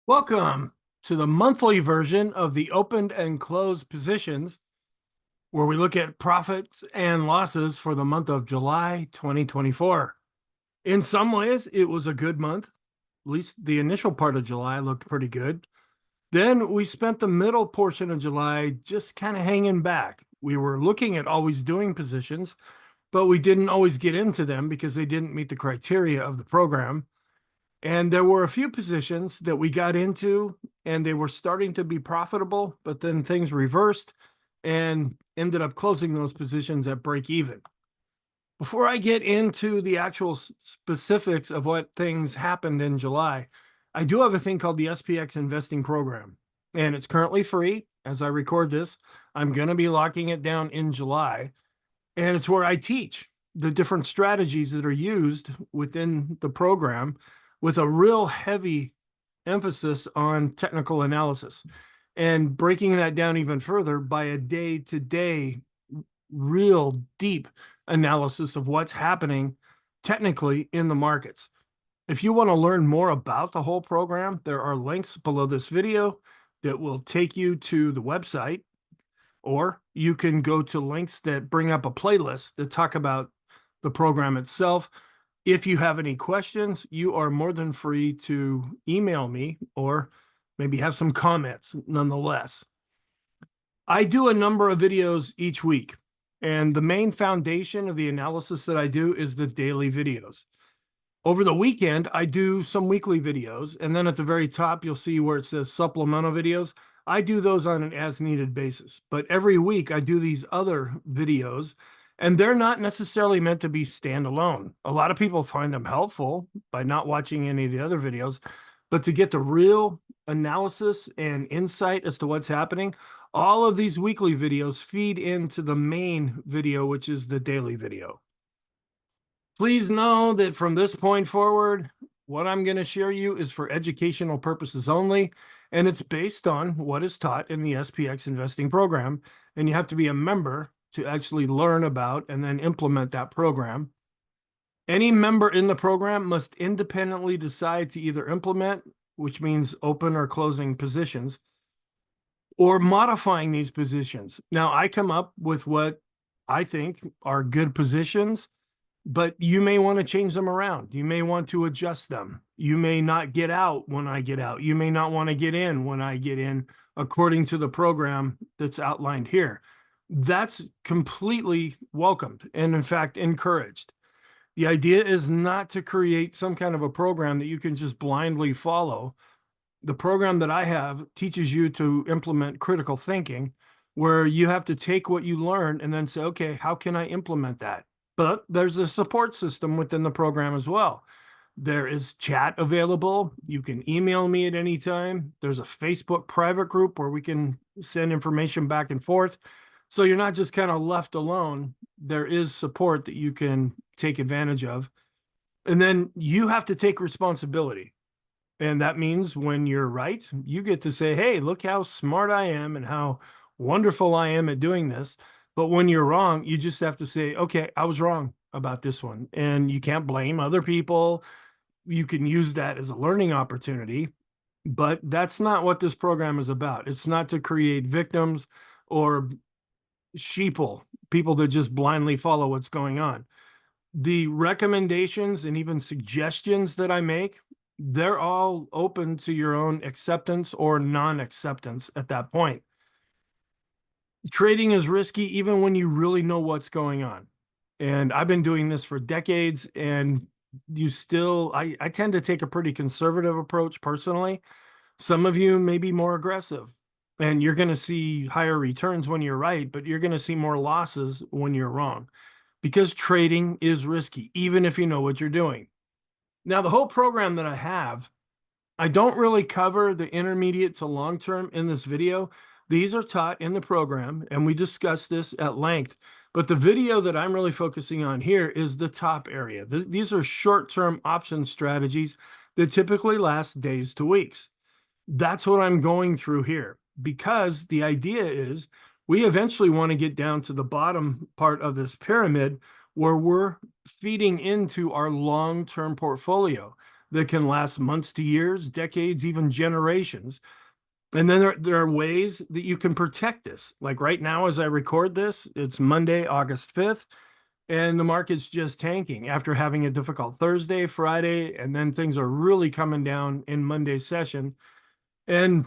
Welcome to the monthly version of the opened and closed positions, where we look at profits and losses for the month of July 2024. In some ways, it was a good month. At least the initial part of July looked pretty good. Then we spent the middle portion of July just kind of hanging back. We were looking at always doing positions, but we didn't always get into them because they didn't meet the criteria of the program. And there were a few positions that we got into and they were starting to be profitable, but then things reversed and ended up closing those positions at break even. Before I get into the actual specifics of what things happened in July, I do have a thing called the SPX Investing Program, and it's currently free. As I record this, I'm going to be locking it down in July, and it's where I teach the different strategies that are used within the program with a real heavy emphasis on technical analysis and breaking that down even further by a day-to-day, real deep analysis of what's happening technically in the markets. If you want to learn more about the whole program, there are links below this video that will take you to the website, or you can go to links that bring up a playlist that talk about the program itself. If you have any questions, you are more than free to email me or maybe have some comments nonetheless. I do a number of videos each week, and the main foundation of the analysis that I do is the daily videos. Over the weekend, I do some weekly videos, and then at the very top, you'll see where it says supplemental videos. I do those on an as-needed basis, but every week I do these other videos, and they're not necessarily meant to be standalone. A lot of people find them helpful by not watching any of the other videos, but to get the real analysis and insight as to what's happening, all of these weekly videos feed into the main video, which is the daily video. Please know that from this point forward, what I'm going to share you is for educational purposes only, and it's based on what is taught in the SPX Investing Program, and you have to be a member to actually learn about and then implement that program. Any member in the program must independently decide to either implement, which means open or closing positions, or modifying these positions. Now, I come up with what I think are good positions, but you may want to change them around. You may want to adjust them. You may not get out when I get out. You may not want to get in when I get in, according to the program that's outlined here. That's completely welcomed and, in fact, encouraged. The idea is not to create some kind of a program that you can just blindly follow. The program that I have teaches you to implement critical thinking, where you have to take what you learn and then say, okay, how can I implement that? But there's a support system within the program as well. There is chat available. You can email me at any time. There's a Facebook private group where we can send information back and forth. So you're not just kind of left alone. There is support that you can take advantage of. And then you have to take responsibility. And that means when you're right, you get to say, hey, look how smart I am and how wonderful I am at doing this. But when you're wrong, you just have to say, okay, I was wrong about this one. And you can't blame other people. You can use that as a learning opportunity, but that's not what this program is about. It's not to create victims or sheeple, people that just blindly follow what's going on. The recommendations and even suggestions that I make, they're all open to your own acceptance or non-acceptance at that point. Trading is risky even when you really know what's going on. And I've been doing this for decades, and I tend to take a pretty conservative approach personally. Some of you may be more aggressive, and you're going to see higher returns when you're right, but you're going to see more losses when you're wrong, because trading is risky, even if you know what you're doing. Now, the whole program that I have, I don't really cover the intermediate to long term in this video. These are taught in the program, and we discuss this at length. But the video that I'm really focusing on here is the top area. These are short-term option strategies that typically last days to weeks. That's what I'm going through here, because the idea is we eventually want to get down to the bottom part of this pyramid where we're feeding into our long-term portfolio. that can last months to years, decades, even generations. And then there are ways that you can protect this. Like right now, as I record this, it's Monday, August 5th, and the market's just tanking after having a difficult Thursday, Friday, and then things are really coming down in Monday's session. And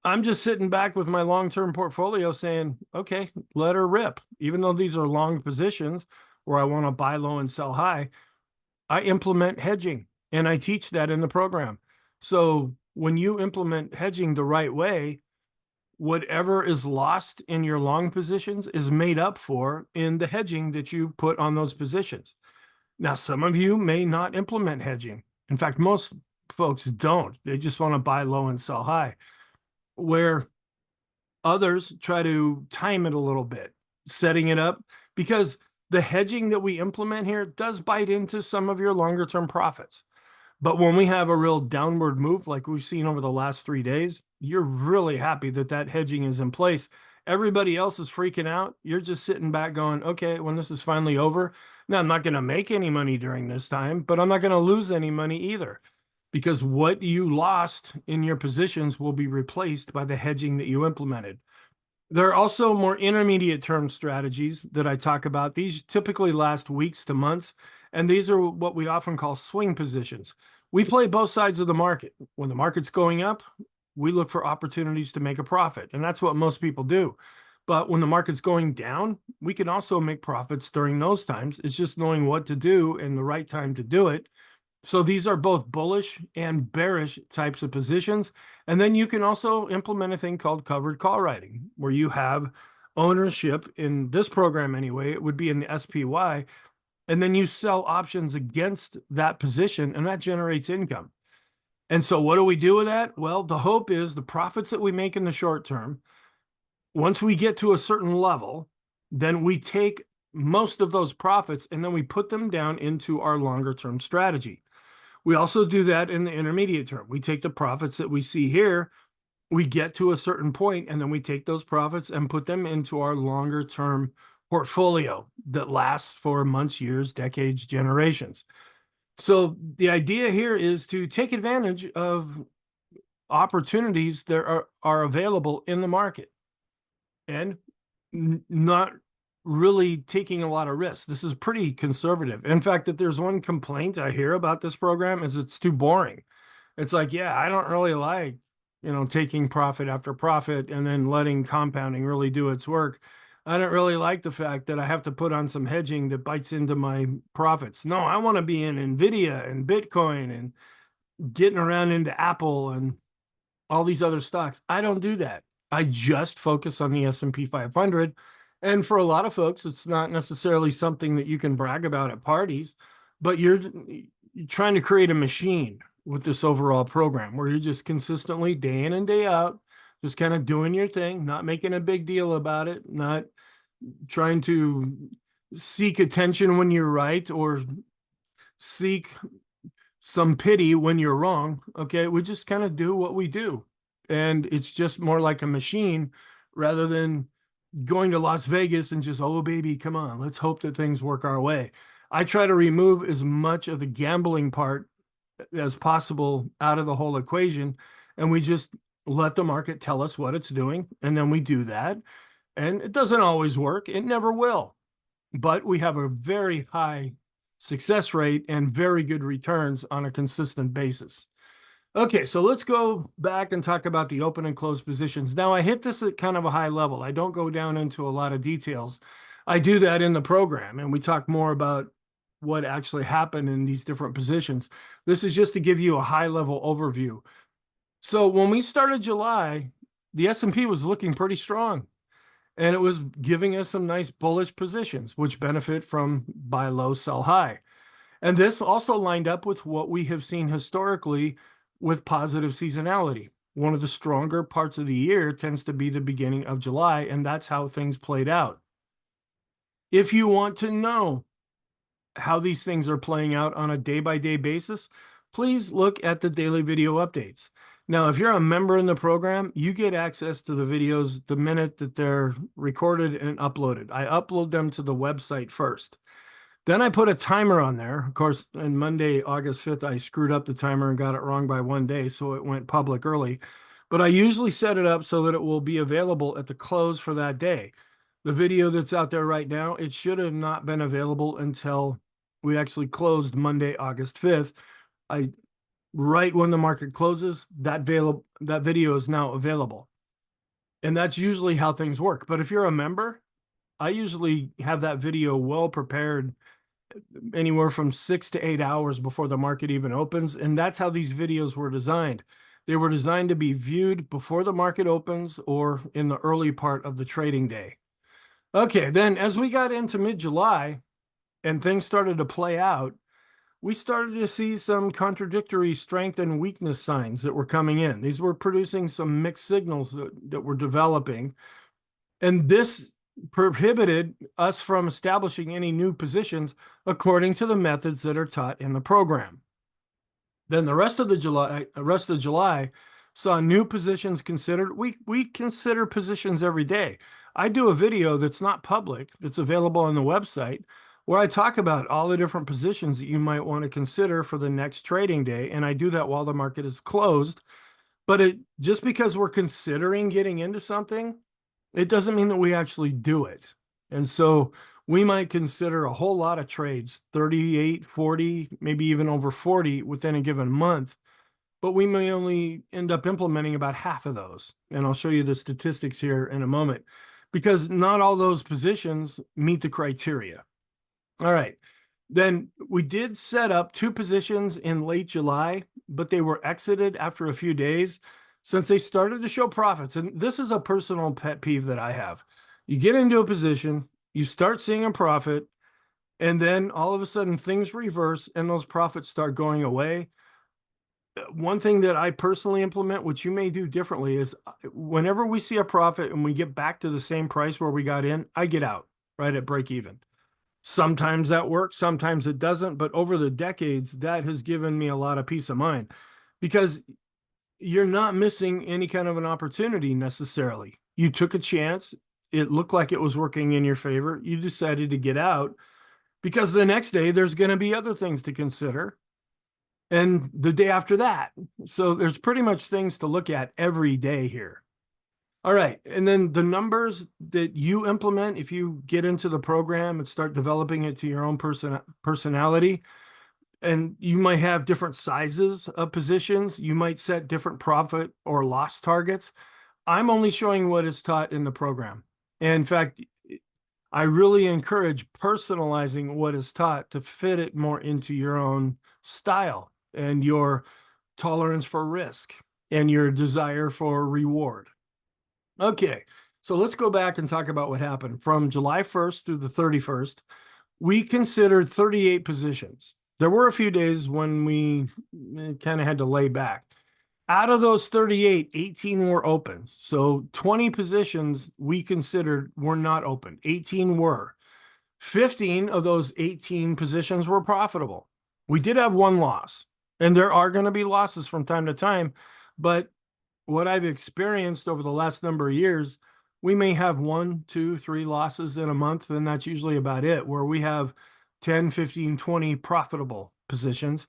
I'm just sitting back with my long-term portfolio saying, okay, let her rip. Even though these are long positions where I want to buy low and sell high, I implement hedging and I teach that in the program. So when you implement hedging the right way, whatever is lost in your long positions is made up for in the hedging that you put on those positions. Now, some of you may not implement hedging. In fact, most folks don't. They just want to buy low and sell high, where others try to time it a little bit, setting it up, because the hedging that we implement here does bite into some of your longer term profits. But when we have a real downward move like we've seen over the last 3 days, you're really happy that that hedging is in place. Everybody else is freaking out. You're just sitting back going, okay, when this is finally over, now I'm not going to make any money during this time, but I'm not going to lose any money either, because what you lost in your positions will be replaced by the hedging that you implemented. There are also more intermediate term strategies that I talk about. These typically last weeks to months, and these are what we often call swing positions. We play both sides of the market. When the market's going up, we look for opportunities to make a profit, and that's what most people do. But when the market's going down, we can also make profits during those times. It's just knowing what to do and the right time to do it. So these are both bullish and bearish types of positions. And then you can also implement a thing called covered call writing, where you have ownership in this program anyway. It would be in the SPY. And then you sell options against that position, and that generates income. And so what do we do with that? Well, the hope is the profits that we make in the short term, once we get to a certain level, then we take most of those profits and then we put them down into our longer term strategy. We also do that in the intermediate term. We take the profits that we see here, we get to a certain point, and then we take those profits and put them into our longer term portfolio that lasts for months, years, decades, generations. So the idea here is to take advantage of opportunities that are available in the market and not really taking a lot of risks. This is pretty conservative. In fact, if there's one complaint I hear about this program is it's too boring. It's like, yeah, I don't really like, taking profit after profit and then letting compounding really do its work. I don't really like the fact that I have to put on some hedging that bites into my profits. No, I want to be in Nvidia and Bitcoin and getting around into Apple and all these other stocks. I don't do that. I just focus on the S&P 500. And for a lot of folks, it's not necessarily something that you can brag about at parties, but you're trying to create a machine with this overall program where you're just consistently day in and day out, just kind of doing your thing, not making a big deal about it, not trying to seek attention when you're right or seek some pity when you're wrong. Okay, we just kind of do what we do. And it's just more like a machine rather than going to Las Vegas and just, oh, baby, come on, let's hope that things work our way. I try to remove as much of the gambling part as possible out of the whole equation. And we just let the market tell us what it's doing. And then we do that. And it doesn't always work. It never will. But we have a very high success rate and very good returns on a consistent basis. Okay, so let's go back and talk about the open and closed positions. Now, I hit this at kind of a high level. I don't go down into a lot of details. I do that in the program, and we talk more about what actually happened in these different positions. This is just to give you a high-level overview. So when we started July, the S&P was looking pretty strong, and it was giving us some nice bullish positions, which benefit from buy low, sell high. And this also lined up with what we have seen historically with positive seasonality. One of the stronger parts of the year tends to be the beginning of July, and that's how things played out. If you want to know how these things are playing out on a day-by-day basis, please look at the daily video updates. Now, if you're a member in the program, you get access to the videos the minute that they're recorded and uploaded. I upload them to the website first. Then I put a timer on there. Of course, on Monday, August 5th, I screwed up the timer and got it wrong by 1 day, so it went public early. But I usually set it up so that it will be available at the close for that day. The video that's out there right now, it should have not been available until we actually closed Monday, August 5th. I right when the market closes, that video is now available. And that's usually how things work. But if you're a member, I usually have that video well prepared anywhere from 6 to 8 hours before the market even opens. And that's how these videos were designed. They were designed to be viewed before the market opens or in the early part of the trading day. Okay, then as we got into mid-July and things started to play out, we started to see some contradictory strength and weakness signs that were coming in. These were producing some mixed signals that were developing. And this prohibited us from establishing any new positions according to the methods that are taught in the program. Then the rest of July saw new positions considered. We consider positions every day. I do a video that's not public, that's available on the website, where I talk about all the different positions that you might want to consider for the next trading day. And I do that while the market is closed. But just because we're considering getting into something, it doesn't mean that we actually do it. And so we might consider a whole lot of trades, 38, 40, maybe even over 40 within a given month, but we may only end up implementing about half of those. And I'll show you the statistics here in a moment, because not all those positions meet the criteria. All right. Then we did set up 2 positions in late July, but they were exited after a few days since they started to show profits. And this is a personal pet peeve that I have. You get into a position, you start seeing a profit, and then all of a sudden things reverse and those profits start going away. One thing that I personally implement, which you may do differently, is whenever we see a profit and we get back to the same price where we got in, I get out right at break even. Sometimes that works, sometimes it doesn't, but over the decades, that has given me a lot of peace of mind, because you're not missing any kind of an opportunity necessarily. You took a chance. It looked like it was working in your favor. You decided to get out because the next day there's going to be other things to consider, and the day after that. So there's pretty much things to look at every day here. All right. And then the numbers that you implement, if you get into the program and start developing it to your own personality, and you might have different sizes of positions, you might set different profit or loss targets. I'm only showing what is taught in the program. And in fact, I really encourage personalizing what is taught to fit it more into your own style and your tolerance for risk and your desire for reward. Okay, so let's go back and talk about what happened. From July 1st through the 31st, we considered 38 positions. There were a few days when we kind of had to lay back. Out of those 38, 18 were open. So 20 positions we considered were not open. 18 were. 15 of those 18 positions were profitable. We did have one loss, and there are going to be losses from time to time, but what I've experienced over the last number of years, we may have 1, 2, 3 losses in a month, and that's usually about it, where we have 10, 15, 20 profitable positions.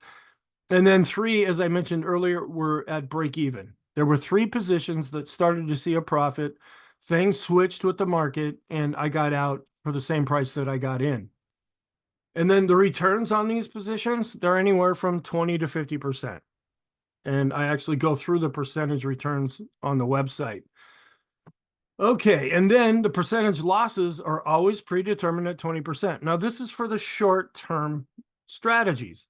And then 3, as I mentioned earlier, were at break even. There were 3 positions that started to see a profit. Things switched with the market, and I got out for the same price that I got in. And then the returns on these positions, they're anywhere from 20 to 50%. And I actually go through the percentage returns on the website. Okay, and then the percentage losses are always predetermined at 20%. Now, this is for the short-term strategies.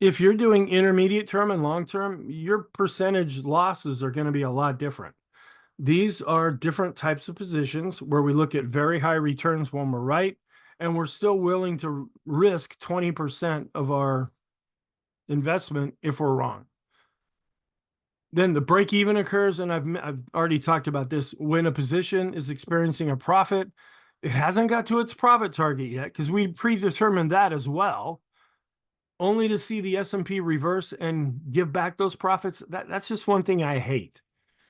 If you're doing intermediate term and long-term, your percentage losses are going to be a lot different. These are different types of positions where we look at very high returns when we're right, and we're still willing to risk 20% of our investment if we're wrong. Then the break even occurs, and I've already talked about this. When a position is experiencing a profit, it hasn't got to its profit target yet because we predetermined that as well, only to see the S&P reverse and give back those profits. That's just one thing I hate.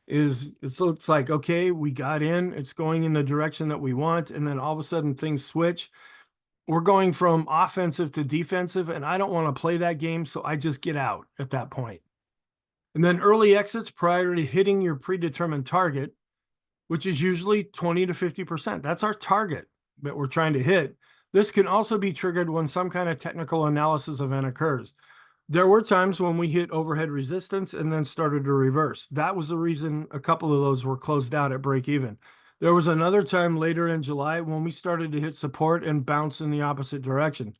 Is it looks like, okay, we got in, it's going in the direction that we want, and then all of a sudden things switch. we're going from offensive to defensive, and I don't want to play that game, so I just get out at that point. And then early exits prior to hitting your predetermined target, which is usually 20 to 50%. That's our target that we're trying to hit. This can also be triggered when some kind of technical analysis event occurs. There were times when we hit overhead resistance and then started to reverse. That was the reason a couple of those were closed out at break even. There was another time later in July when we started to hit support and bounce in the opposite direction.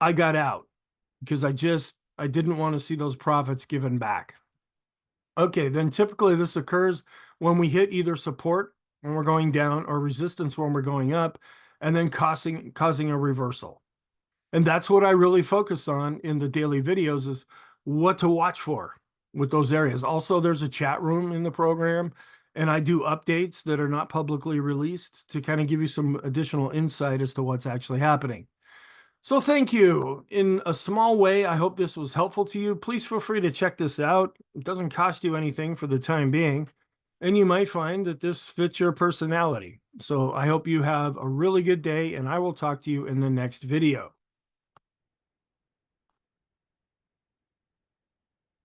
I got out because I didn't want to see those profits given back. Okay, then typically this occurs when we hit either support when we're going down or resistance when we're going up, and then causing a reversal. And that's what I really focus on in the daily videos, is what to watch for with those areas. Also, there's a chat room in the program, and I do updates that are not publicly released to kind of give you some additional insight as to what's actually happening. So thank you. In a small way, I hope this was helpful to you. Please feel free to check this out. It doesn't cost you anything for the time being, and you might find that this fits your personality. So I hope you have a really good day, and I will talk to you in the next video.